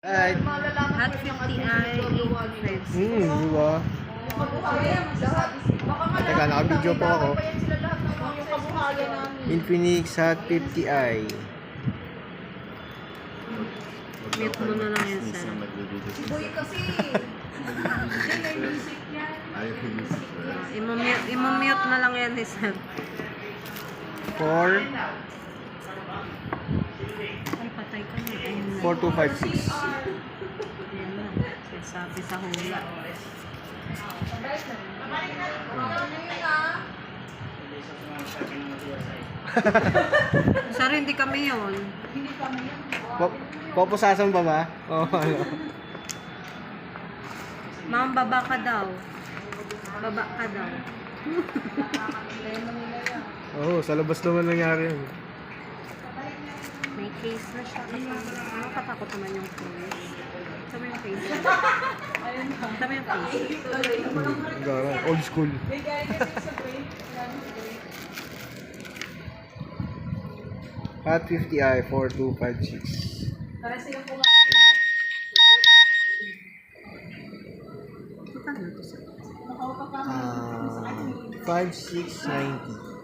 Ay, Hot 50i 8 diba? Teka, naka-video po ako. Infinix Hot 50i. Mute mo na lang yan, sir. Boy kasi. Imamute na lang yan, sir. 4, Ay, patay ka na. 4256. Ayan na. Sabi sa hula. Sir, hindi kami yun. Pupusasan pa ba? Oo, ano? Ma'am, baba ka daw. Baba ka daw. Oo, sa labas naman nangyari yun. May case na siya. Nakatakot naman yung case. Sabi yung case. Sabi yung case. Gara, old school. Hot 50i 4256. Magkano to, sir? 5690.